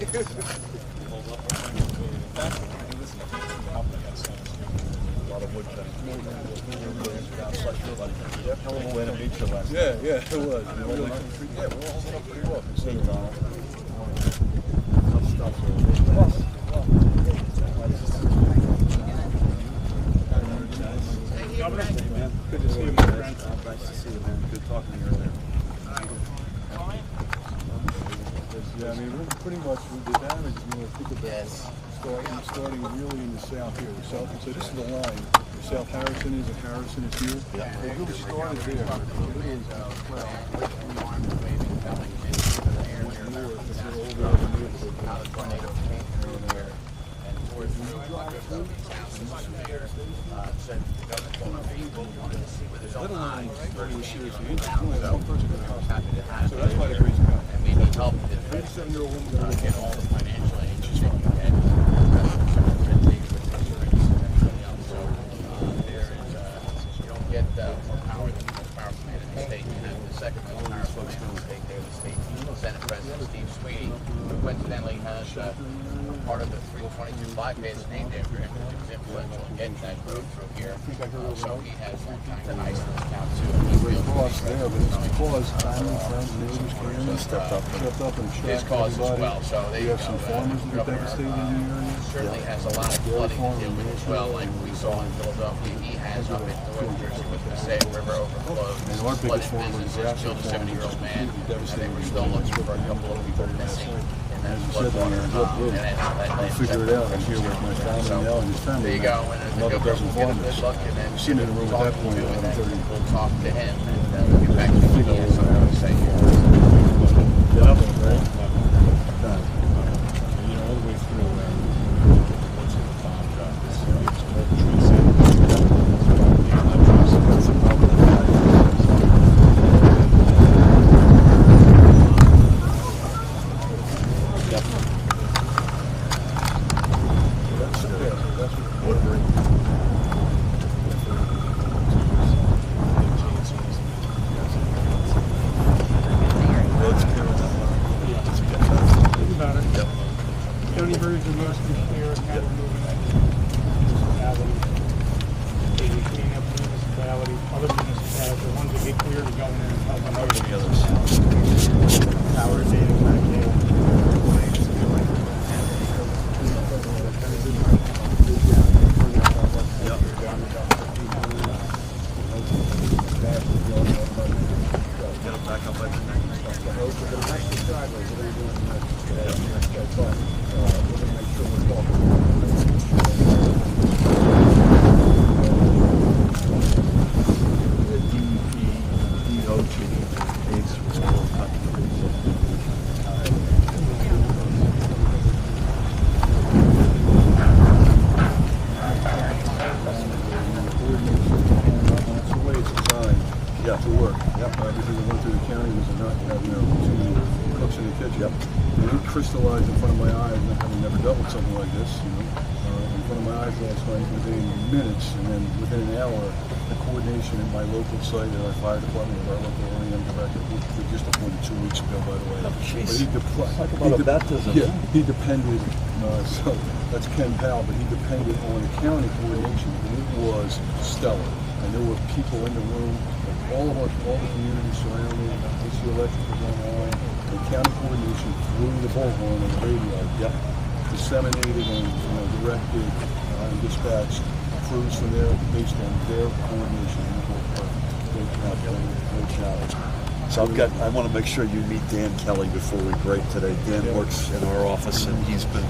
Yeah, yeah, it was. Yeah, we're all holding up pretty well. Good to see you, my friend. Nice to see you, man. Good talking to you earlier. Yeah, I mean, we're pretty much with the damage, think about starting really in the south here. The south, so this is the line. South Harrison is, and Harrison is here. Yeah. It really started there. Little line, very serious. So that's why the great's come. And we need help with 37-year-old woman get all the financial aid. She's fine. You don't get more power than the most powerful man in the state. You have the second most powerful man in the state there, the state Senate President Steve Sweeney, who coincidentally has part of the 322 bypass named after him, which was influential in getting that road through here. So he has that kind of ice in his town too. He feels Cause there, but it's because family, friends, neighbors came in, stepped up and his shocked cause as everybody. well. So We have some farmers that are devastated in the area. certainly has a lot of flooding to deal with as well, like we saw in Philadelphia. He has up in North Jersey with the Passaic River overflows. And our biggest farmer is Businesses killed a 70-year-old man, and they were still looking for a couple of people missing in that floodwater. I figure it out. I'm here with my family now and his family. There you go. And the Another governor dozen will get a farmers. good look, and then Seen in the room at that point at and then 11:30. we'll talk to him, and we'll get back to you when he has something to say here. Get up, right? You know, all the way through. What's it called? County birds are mostly clear, kind of moving at municipality. They clean up municipality, other municipalities, the ones that get clear to go in and help them over the others. Power data back to work. Because it went through the county, was not having too many cooks in the kitchen. And it crystallized in front of my eyes, having never dealt with something like this, in front of my eyes last night within minutes, and then within an hour, the coordination at my local site at our fire department, with our local O&M director, who just appointed 2 weeks ago, by the way. Oh, jeez. But Talk about a baptism. Yeah, he depended, so that's Ken Powell, but he depended on the county coordination, and it was stellar. And there were people in the room, all the community surrounding, AC Electric was online, and county coordination through the bullhorn on the radio, disseminated and directed and dispatched crews from there based on their coordination. Great job. So I want to make sure you meet Dan Kelly before we break today. Dan works in our office, and he's been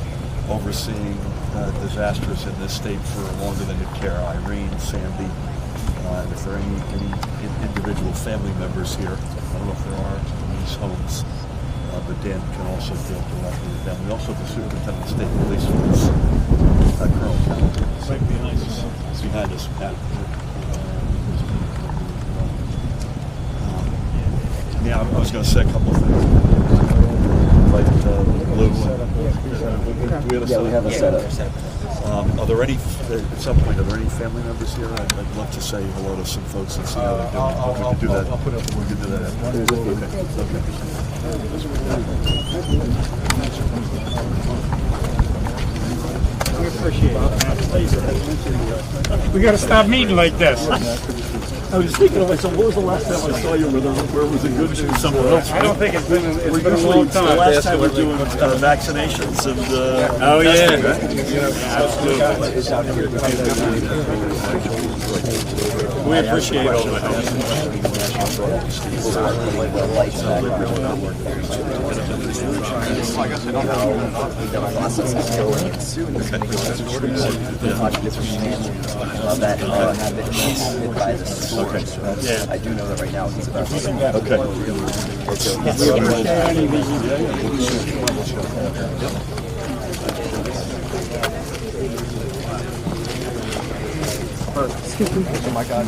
overseeing disasters in this state for longer than he'd care. Irene, Sandy, and if there are any individual family members here, I don't know if there are in these homes, but Dan can also deal directly with them. We also have the Superintendent of State Police Force, Colonel Kelly. Right behind us. Behind us, Pat. Yeah, I was going to say a couple of things. Like Lou, we have a setup. Are there any, at some point, are there any family members here? I'd love to say hello to some folks and see how they're doing. But we can do that. We can do that. Okay. appreciate it. We got to stop meeting like this. I was thinking of myself, what was the last time I saw you? Where was it good to somewhere else? I don't think it's been a Usually long it's the time. last time we're doing vaccinations and Oh yeah, testing, right? we appreciate all the help. Yeah. I do know that right now it's about Okay. Oh my God.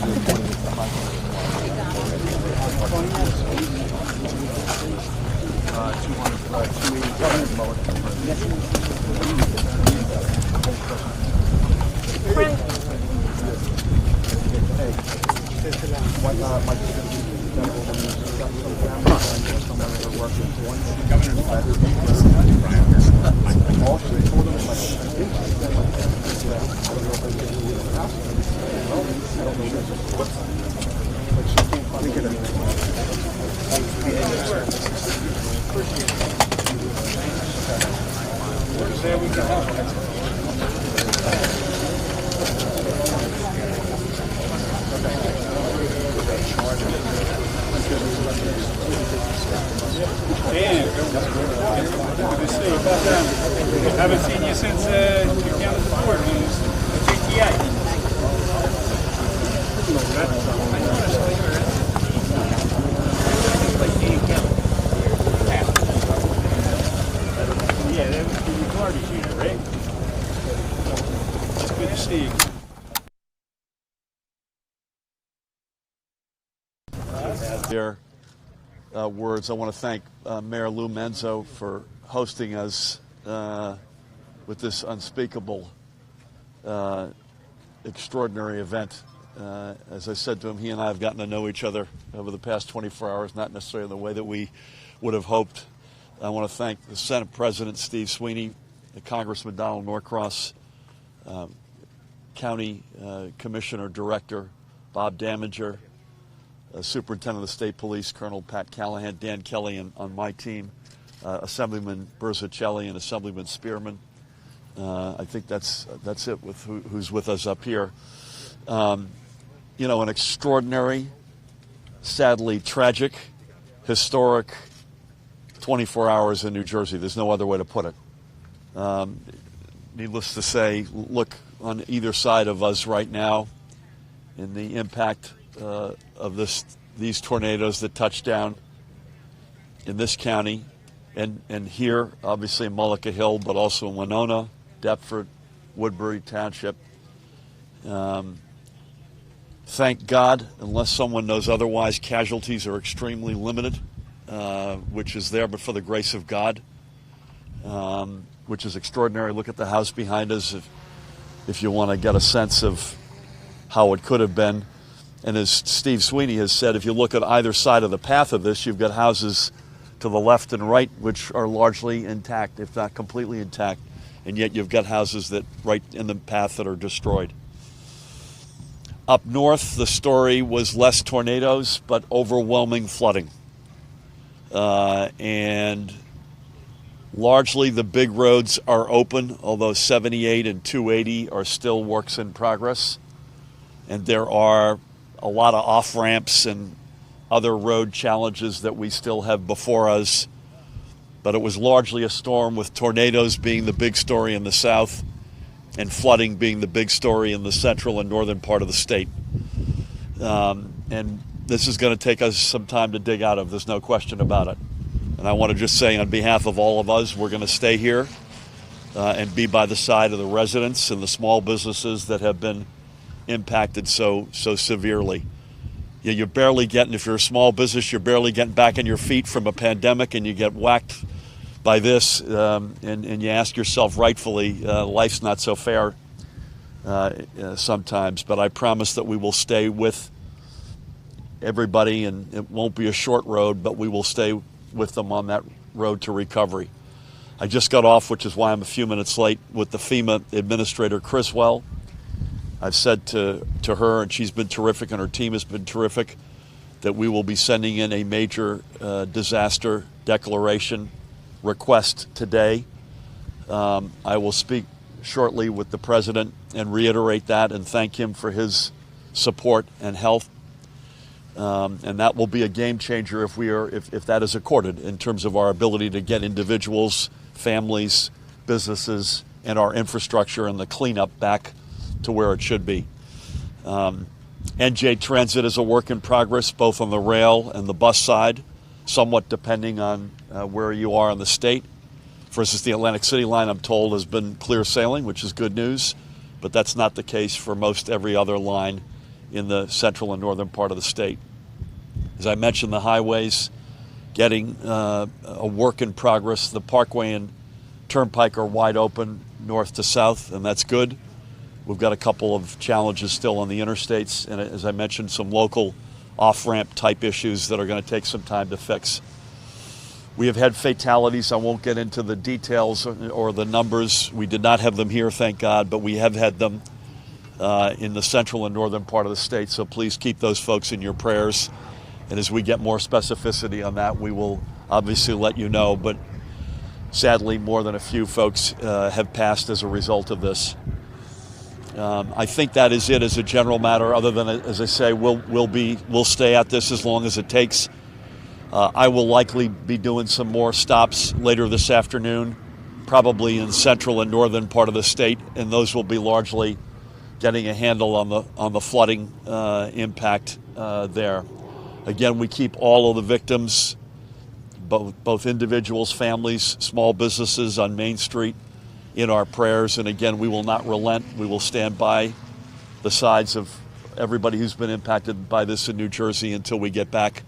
Haven't seen you since you came to the board when it was GTA. Yeah, that was the party shooter, right? It's good to see you. Their words. I want to thank Mayor Lou Menzo for hosting us with this unspeakable, extraordinary event. As I said to him, he and I have gotten to know each other over the past 24 hours, not necessarily in the way that we would have hoped. I want to thank the Senate President, Steve Sweeney, Congressman Donald Norcross, County Commissioner Director Bob Damager, Superintendent of the State Police, Colonel Pat Callahan, Dan Kelly on my team, Assemblyman Berzacelli and Assemblyman Spearman. I think that's it with who's with us up here. You know, an extraordinary, sadly tragic, historic 24 hours in New Jersey. There's no other way to put it. Needless to say, look on either side of us right now in the impact of these tornadoes that touched down in this county and here, obviously in Mullica Hill, but also in Winona, Deptford, Woodbury Township. Thank God, unless someone knows otherwise, casualties are extremely limited, which is there but for the grace of God, which is extraordinary. Look at the house behind us if you want to get a sense of how it could have been. And as Steve Sweeney has said, if you look at either side of the path of this, you've got houses to the left and right which are largely intact, if not completely intact, and yet you've got houses that right in the path that are destroyed. Up north, the story was less tornadoes, but overwhelming flooding. And largely the big roads are open, although 78 and 280 are still works in progress. And there are a lot of off-ramps and other road challenges that we still have before us. But it was largely a storm, with tornadoes being the big story in the south and flooding being the big story in the central and northern part of the state. And this is going to take us some time to dig out of. There's no question about it. And I want to just say on behalf of all of us, we're going to stay here and be by the side of the residents and the small businesses that have been impacted so severely. Yeah, you're barely getting, if you're a small business, you're barely getting back on your feet from a pandemic, and you get whacked by this, and you ask yourself rightfully, life's not so fair sometimes. But I promise that we will stay with everybody, and it won't be a short road, but we will stay with them on that road to recovery. I just got off, which is why I'm a few minutes late, with the FEMA Administrator Criswell. I've said to her, and she's been terrific, and her team has been terrific, that we will be sending in a major disaster declaration request today. I will speak shortly with the President and reiterate that and thank him for his support and help. And that will be a game changer if that is accorded in terms of our ability to get individuals, families, businesses, and our infrastructure and the cleanup back to where it should be. NJ Transit is a work in progress, both on the rail and the bus side, somewhat depending on where you are in the state. For instance, the Atlantic City line, I'm told, has been clear sailing, which is good news, but that's not the case for most every other line in the central and northern part of the state. As I mentioned, the highways getting a work in progress. The Parkway and Turnpike are wide open north to south, and that's good. We've got a couple of challenges still on the interstates, and as I mentioned, some local off-ramp type issues that are going to take some time to fix. We have had fatalities. I won't get into the details or the numbers. We did not have them here, thank God, but we have had them in the central and northern part of the state, so please keep those folks in your prayers. And as we get more specificity on that, we will obviously let you know, but sadly, more than a few folks have passed as a result of this. I think that is it as a general matter, other than, as I say, we'll stay at this as long as it takes. I will likely be doing some more stops later this afternoon, probably in central and northern part of the state, and those will be largely getting a handle on the flooding impact there. Again, we keep all of the victims, both individuals, families, small businesses on Main Street, in our prayers. And again, we will not relent. We will stand by the sides of everybody who's been impacted by this in New Jersey until we get back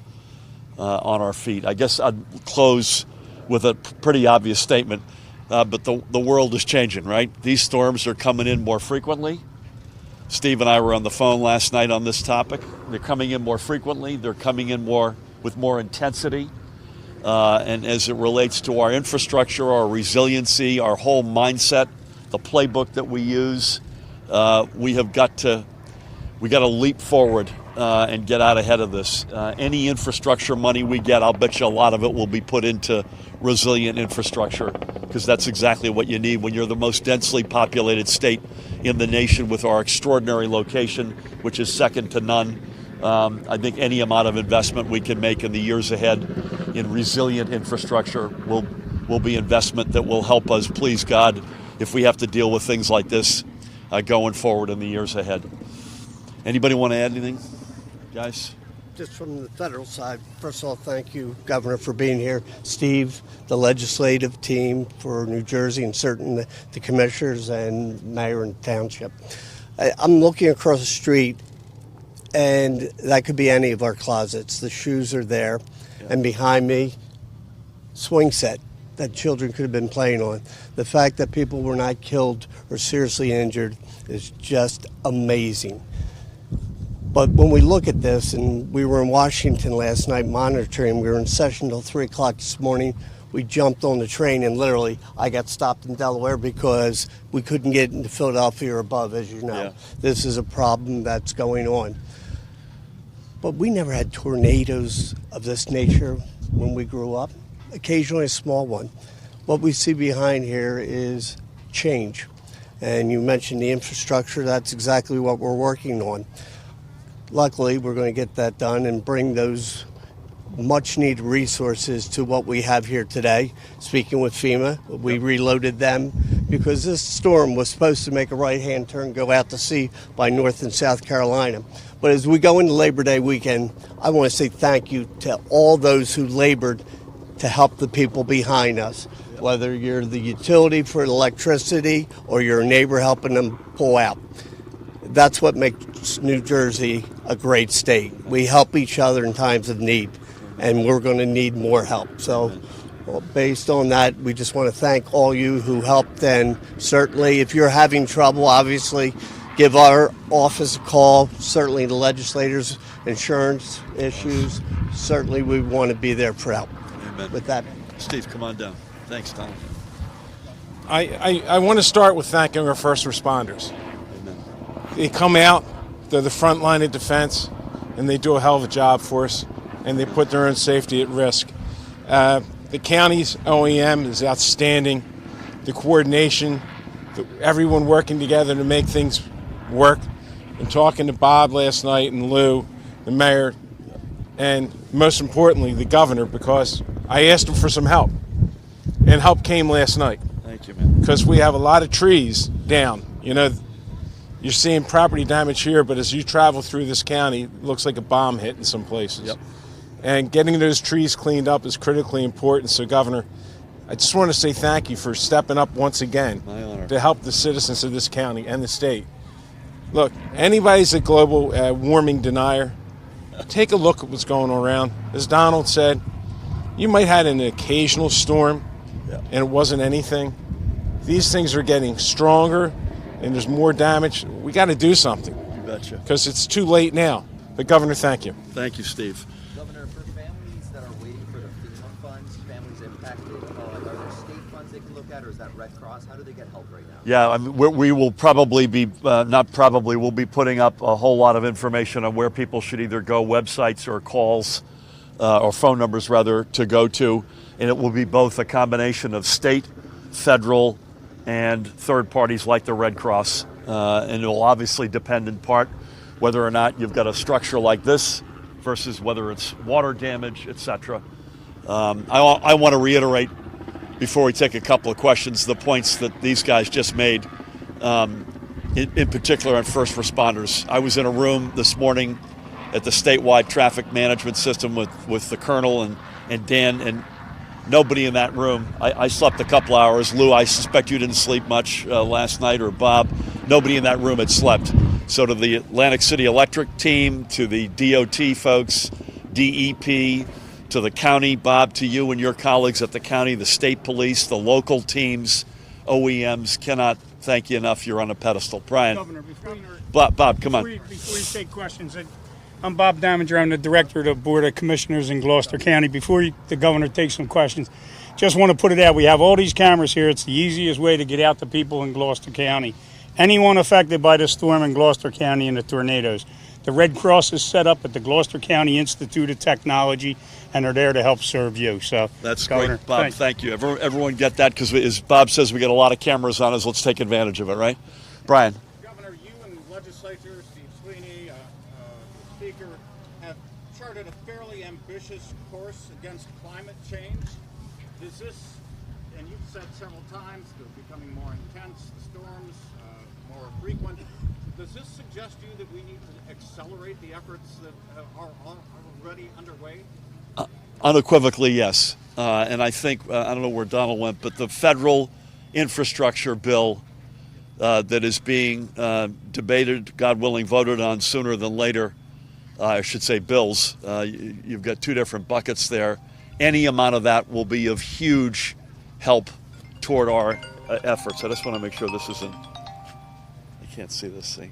on our feet. I guess I'd close with a pretty obvious statement, but the world is changing, right? These storms are coming in more frequently. Steve and I were on the phone last night on this topic. They're coming in more frequently. They're coming in with more intensity. And as it relates to our infrastructure, our resiliency, our whole mindset, the playbook that we use, we got to leap forward and get out ahead of this. Any infrastructure money we get, I'll bet you a lot of it will be put into resilient infrastructure, because that's exactly what you need when you're the most densely populated state in the nation with our extraordinary location, which is second to none. I think any amount of investment we can make in the years ahead in resilient infrastructure will be investment that will help us, please God, if we have to deal with things like this going forward in the years ahead. Anybody want to add anything, guys? Just from the federal side, first of all, thank you, Governor, for being here. Steve, the legislative team for New Jersey, and certainly the commissioners and mayor and township. I'm looking across the street, and that could be any of our closets. The shoes are there, and behind me, swing set that children could have been playing on. The fact that people were not killed or seriously injured is just amazing. But when we look at this, and we were in Washington last night monitoring, we were in session till 3 o'clock this morning. We jumped on the train, and literally I got stopped in Delaware because we couldn't get into Philadelphia or above, as you know. Yeah. This is a problem that's going on. But we never had tornadoes of this nature when we grew up, occasionally a small one. What we see behind here is change. And you mentioned the infrastructure, that's exactly what we're working on. Luckily, we're going to get that done and bring those much-needed resources to what we have here today. Speaking with FEMA, we reloaded them because this storm was supposed to make a right-hand turn, go out to sea by North and South Carolina. But as we go into Labor Day weekend, I want to say thank you to all those who labored to help the people behind us, whether you're the utility for electricity or you're a neighbor helping them pull out. That's what makes New Jersey a great state. We help each other in times of need, and we're going to need more help. So based on that, we just want to thank all you who helped, and certainly if you're having trouble, obviously give our office a call. Certainly the legislators, insurance issues, certainly we want to be there for help. Amen. With that. Steve, come on down. Thanks, Tom. I want to start with thanking our first responders. Amen. They come out, they're the front line of defense, and they do a hell of a job for us, and they put their own safety at risk. The county's OEM is outstanding. The coordination, everyone working together to make things work. And talking to Bob last night and Lou, the mayor, and most importantly, the governor, because I asked him for some help. And help came last night. Thank you, man. Because we have a lot of trees down. You know, you're seeing property damage here, but as you travel through this county, it looks like a bomb hit in some places. Yep. And getting those trees cleaned up is critically important. So, Governor, I just want to say thank you for stepping up once again My honor. to help the citizens of this county and the state. Look, anybody's a global warming denier. Take a look at what's going on around. As Donald said, you might have had an occasional storm, and it wasn't anything. These things are getting stronger, and there's more damage. We got to do something. You betcha. Because it's too late now. But, Governor, thank you. Thank you, Steve. Governor, for families that are waiting for the FEMA funds, families impacted, are there state funds they can look at, or is that Red Cross? How do they get help right now? Yeah, I mean, we will probably be, not probably, we'll be putting up a whole lot of information on where people should either go, websites or calls, or phone numbers rather, to go to. And it will be both a combination of state, federal, and third parties like the Red Cross. And it will obviously depend in part whether or not you've got a structure like this versus whether it's water damage, etc. I want to reiterate, before we take a couple of questions, the points that these guys just made, in particular on first responders. I was in a room this morning at the statewide traffic management system with the colonel and Dan, and nobody in that room. I slept a couple hours. Lou, I suspect you didn't sleep much last night, or Bob. Nobody in that room had slept. So to the Atlantic City Electric team, to the DOT folks, DEP, to the county, Bob, to you and your colleagues at the county, the state police, the local teams, OEMs, cannot thank you enough. You're on a pedestal. Brian. Governor, before you... Bob, come on. Before you take questions, I'm Bob Damager. I'm the director of the Board of Commissioners in Gloucester County. Before the governor takes some questions, just want to put it out. We have all these cameras here. It's the easiest way to get out to people in Gloucester County. Anyone affected by the storm in Gloucester County and the tornadoes. The Red Cross is set up at the Gloucester County Institute of Technology, and they're there to help serve you. So that's Governor, great, Bob. Thank you. Everyone get that, because as Bob says, we got a lot of cameras on us. Let's take advantage of it, right? Brian. Governor, you and the legislature, Steve Sweeney, Speaker, have charted a fairly ambitious course against climate change. Does this, and you've said several times, they're becoming more intense, the storms more frequent. Does this suggest to you that we need to accelerate the efforts that are already underway? Unequivocally, yes. And I think, I don't know where Donald went, but the federal infrastructure bill that is being debated, God willing, voted on sooner than later, I should say bills. You've got two different buckets there. Any amount of that will be of huge help toward our efforts. I just want to make sure this isn't, I can't see this thing.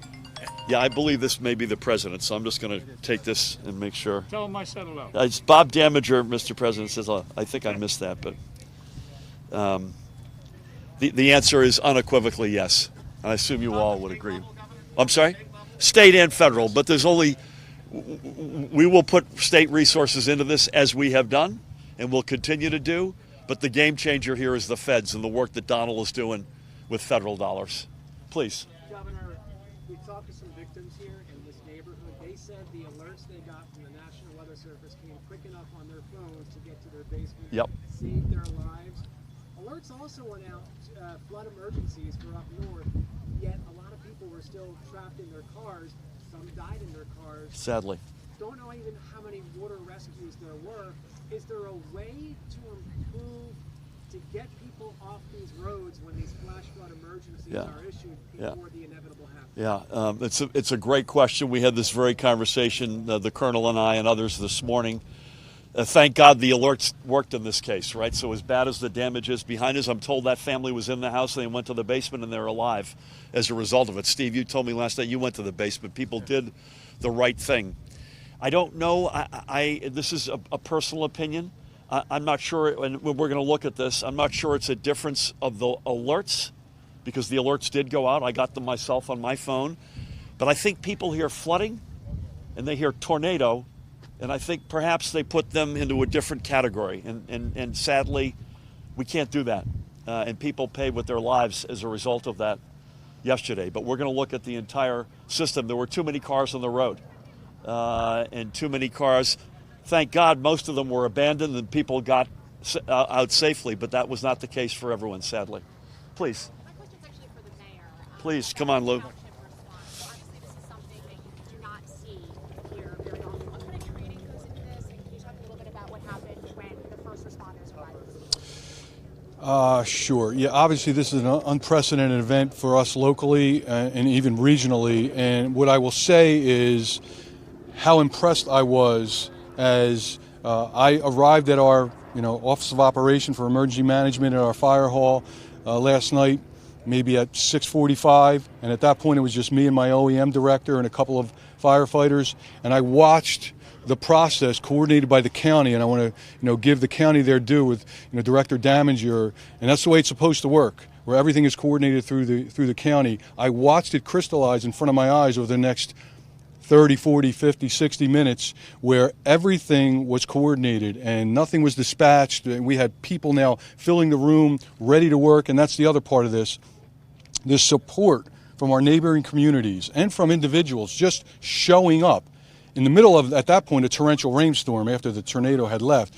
Yeah, I believe this may be the president, so I'm just going to take this and make sure. Tell him I said hello. It's Bob Damager, Mr. President, says, I think I missed that, but the answer is unequivocally yes. And I assume you all would agree. I'm sorry? State and federal, but there's only, we will put state resources into this as we have done and will continue to do, but the game changer here is the feds and the work that Donald is doing with federal dollars. Please. Governor, we talked to some victims here in this neighborhood. They said the alerts they got from the National Weather Service came quick enough on their phones to get to their basement, Yep. saved their lives. Alerts also went out flood emergencies for up north, yet a lot of people were still trapped in their cars. Some died in their cars. Sadly. Don't know even how many water rescues there were. Is there a way to improve to get people off these roads when these flash flood emergencies are issued before the inevitable happens? Yeah, it's a great question. We had this very conversation, the Colonel and I and others this morning. Thank God the alerts worked in this case, right? So as bad as the damage is behind us, I'm told that family was in the house and they went to the basement and they're alive as a result of it. Steve, you told me last night you went to the basement. People did the right thing. I don't know. This is a personal opinion. I'm not sure, and we're going to look at this, I'm not sure it's a difference of the alerts, because the alerts did go out. I got them myself on my phone. But I think people hear flooding and they hear tornado, and I think perhaps they put them into a different category. And sadly, we can't do that. And people paid with their lives as a result of that yesterday. But we're going to look at the entire system. There were too many cars on the road, and too many cars. Thank God most of them were abandoned and people got out safely, but that was not the case for everyone, sadly. Please. My question is actually for the mayor. Please, come on, Lou. Township response. So obviously, this is something that you do not see here very often. What kind of training goes into this? And can you talk a little bit about what happened when the first responders arrived? Sure. Yeah, obviously this is an unprecedented event for us locally and even regionally. And what I will say is how impressed I was as I arrived at our Office of Operation for Emergency Management at our fire hall last night, maybe at 6:45. And at that point, it was just me and my OEM director and a couple of firefighters. And I watched the process coordinated by the county, and I want to give the county their due with Director Damager, and that's the way it's supposed to work, where everything is coordinated through the county. I watched it crystallize in front of my eyes over the next 30, 40, 50, 60 minutes, where everything was coordinated and nothing was dispatched. And we had people now filling the room, ready to work, and that's the other part of this. The support from our neighboring communities and from individuals just showing up in the middle of, at that point, a torrential rainstorm after the tornado had left,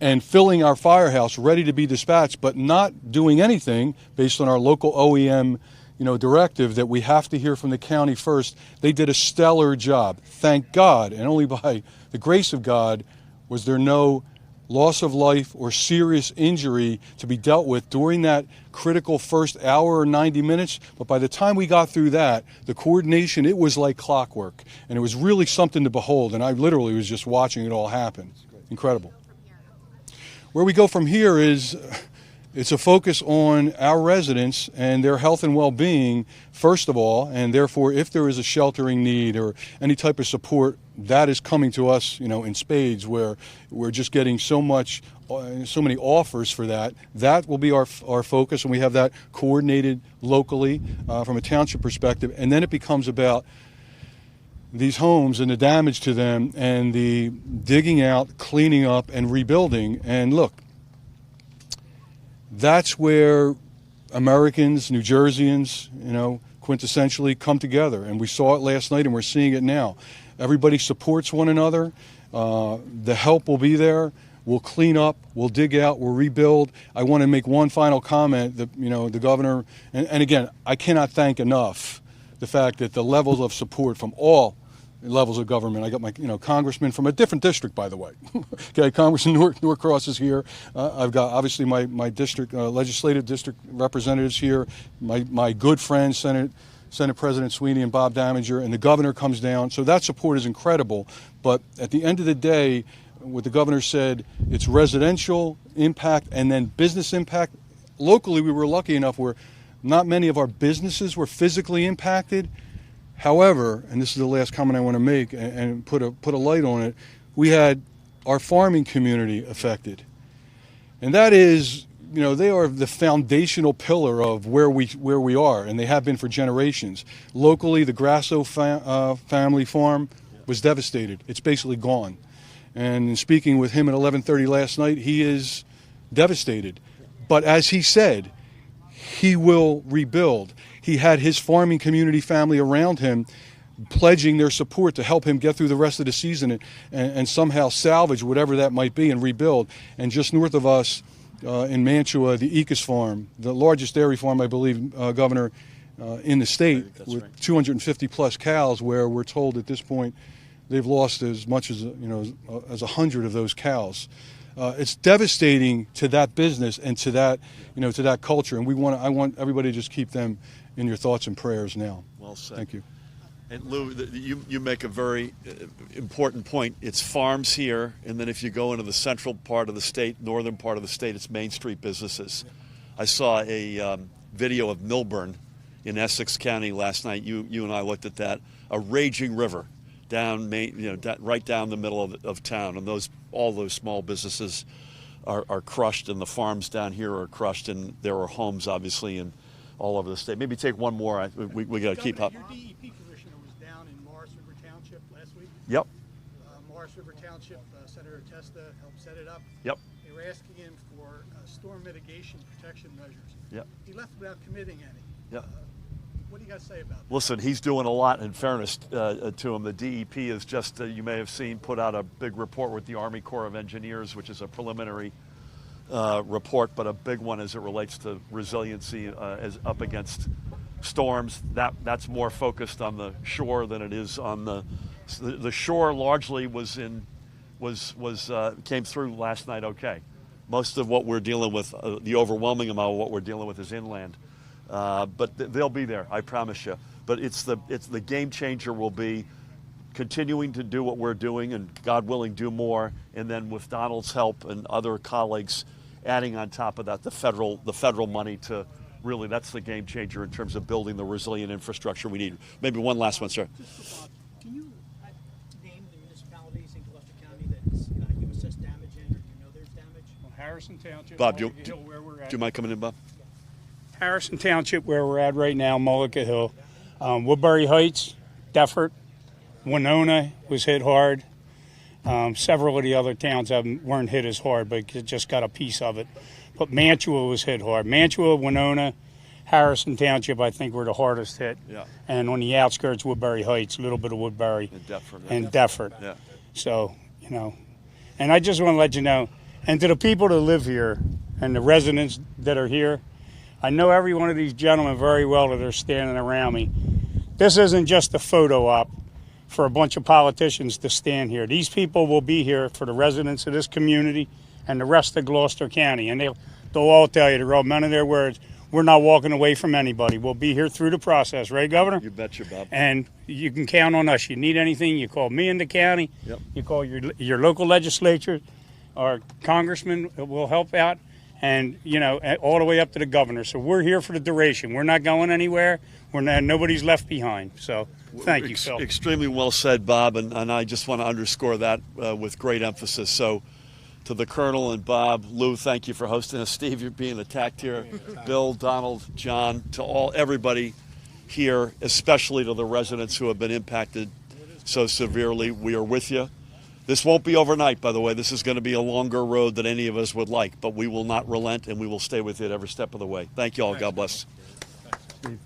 and filling our firehouse ready to be dispatched, but not doing anything based on our local OEM directive that we have to hear from the county first. They did a stellar job. Thank God, and only by the grace of God was there no loss of life or serious injury to be dealt with during that critical first hour or 90 minutes. But by the time we got through that, the coordination, it was like clockwork. And it was really something to behold. And I literally was just watching it all happen. Incredible. Where we go from here is it's a focus on our residents and their health and well-being, first of all, and therefore if there is a sheltering need or any type of support, that is coming to us, in spades, where we're just getting so many offers for that. That will be our focus, and we have that coordinated locally from a township perspective. And then it becomes about these homes and the damage to them and the digging out, cleaning up, and rebuilding. And look, that's where Americans, New Jerseyans, quintessentially come together. And we saw it last night and we're seeing it now. Everybody supports one another. The help will be there. We'll clean up, we'll dig out, we'll rebuild. I want to make one final comment that, the governor, and again, I cannot thank enough the fact that the levels of support from all levels of government. I got my, congressman from a different district, by the way. Okay, Congressman Norcross is here. I've got obviously my district, legislative district representatives here. My good friends, Senate President Sweeney and Bob Damager, and the governor comes down. So that support is incredible. But at the end of the day, what the governor said, it's residential impact and then business impact. Locally, we were lucky enough where not many of our businesses were physically impacted. However, and this is the last comment I want to make and put a light on it, we had our farming community affected. And that is, they are the foundational pillar of where we are, and they have been for generations. Locally, the Grasso family farm was devastated. It's basically gone. And in speaking with him at 11:30 last night, he is devastated. But as he said, he will rebuild. He had his farming community family around him pledging their support to help him get through the rest of the season and somehow salvage whatever that might be and rebuild. And just north of us in Mantua, the Ecos farm, the largest dairy farm, I believe, Governor, in the state, with right. 250 plus cows, where we're told at this point they've lost as much as 100 of those cows. It's devastating to that business and to that to that culture, and I want everybody to just keep them in your thoughts and prayers now. Well said. Thank you. And Lou, you make a very important point. It's farms here, and then if you go into the central part of the state, northern part of the state, it's Main Street businesses. I saw a video of Milburn in Essex County last night. You and I looked at that. A raging river down right down the middle of town, and all those small businesses are crushed, and the farms down here are crushed, and there are homes obviously in all over the state. Maybe take one more. We got to keep up. Your DEP commissioner was down in Morris River Township last week. Yep. Morris River Township, Senator Testa helped set it up. Yep. They were asking him for storm mitigation protection measures. Yep. He left without committing any. Yep. What do you got to say about that? Listen, he's doing a lot, in fairness to him. The DEP is just, you may have seen, put out a big report with the Army Corps of Engineers, which is a preliminary report, but a big one as it relates to resiliency as up against storms. That's more focused on the shore than it is on the shore. Largely came through last night okay. Most of what we're dealing with, the overwhelming amount of what we're dealing with, is inland. But they'll be there, I promise you. But it's the game changer will be continuing to do what we're doing, and God willing, do more. And then with Donald's help and other colleagues, adding on top of that the federal money to really, that's the game changer in terms of building the resilient infrastructure we need. Maybe one last one, sir. Just for Bob, can you name the municipalities in Gloucester County that you assess damage in, or you know there's damage? Well, Harrison Township, Bob, do Mullica Hill, where we're at. you mind coming in, Bob? Harrison Township, where we're at right now, Mullica Hill, Woodbury Heights, Deffert, Winona was hit hard. Several of the other towns weren't hit as hard, but just got a piece of it. But Mantua was hit hard. Mantua, Winona, Harrison Township, I think, were the hardest hit. Yeah. And on the outskirts, Woodbury Heights, a little bit of Woodbury. And Deffert. Yeah. So, and I just want to let you know, and to the people that live here and the residents that are here, I know every one of these gentlemen very well that are standing around me. This isn't just a photo op for a bunch of politicians to stand here. These people will be here for the residents of this community and the rest of Gloucester County. And they'll all tell you, to roll none of their words, we're not walking away from anybody. We'll be here through the process, right, Governor? You betcha, Bob. And you can count on us. You need anything, you call me in the county. Yep. You call your local legislature. Our congressman will help out. And, all the way up to the governor. So we're here for the duration. We're not going anywhere. Nobody's left behind. So thank you, Phil. Extremely well said, Bob. And I just want to underscore that with great emphasis. So to the Colonel and Bob, Lou, thank you for hosting us. Steve, you're being attacked here. Bill, Donald, John, to everybody here, especially to the residents who have been impacted so severely. We are with you. This won't be overnight, by the way. This is going to be a longer road than any of us would like, but we will not relent, and we will stay with it every step of the way. Thank you all. God bless. Steve.